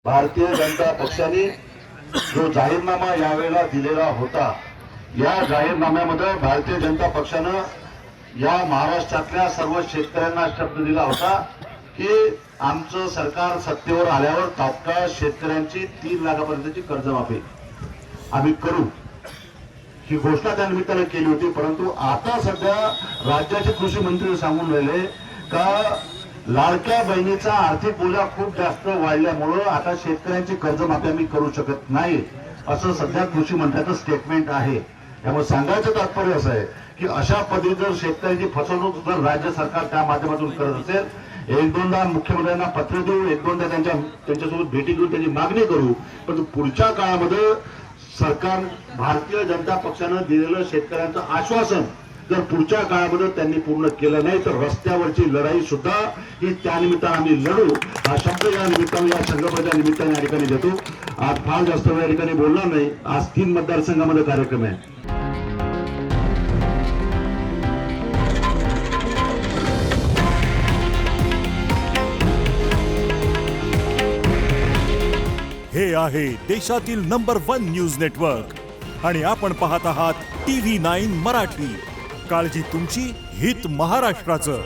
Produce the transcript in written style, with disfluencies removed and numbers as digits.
भारतीय जनता पक्षाने जो जाहीरनामा यावेळेला दिलेला होता, या जाहीरनाम्यामध्ये भारतीय जनता पक्षानं या महाराष्ट्रातल्या सर्व शेतकऱ्यांना शब्द दिला होता की आमचं सरकार सत्तेवर आल्यावर तात्काळ शेतकऱ्यांची 3 लाखापर्यंतची कर्जमाफी आम्ही करू, ही घोषणा त्या निमित्तानं केली होती। परंतु आता सध्या राज्याचे कृषी मंत्री सांगून राहिले का लाडक्या बहिणीचा आर्थिक बोजा खूप जास्त वाढल्यामुळं आता शेतकऱ्यांची कर्जमाफी आम्ही करू शकत नाही, असं सध्या कृषी मंत्र्याचं स्टेटमेंट आहे। त्यामुळे सांगायचं तात्पर्य असं आहे की अशा पद्धतीने जर शेतकऱ्यांची फसवणूक जर राज्य सरकार त्या माध्यमातून करत असेल, 1-2दा मुख्यमंत्र्यांना पत्र देऊ, 1-2दा त्यांच्यासोबत भेटी घेऊन त्यांची मागणी करू, परंतु पुढच्या काळामध्ये सरकार भारतीय जनता पक्षानं दिलेलं शेतकऱ्यांचं आश्वासन जर पुढच्या काळामध्ये त्यांनी पूर्ण केलं नाही तर रस्त्यावरची लढाई सुद्धा ही त्या निमित्तानं आम्ही लढू, हा शब्द या निमित्तानं या संघर्षाच्या निमित्ताने या ठिकाणी देतो। आज फार जास्त वेळ या ठिकाणी बोलणार नाही, आज 3 मतदारसंघामध्ये कार्यक्रम आहे। हे आहे देशातील नंबर 1 न्यूज नेटवर्क आणि आपण पाहत आहात TV9 मराठी। काळजी तुमची, हित महाराष्ट्राचं।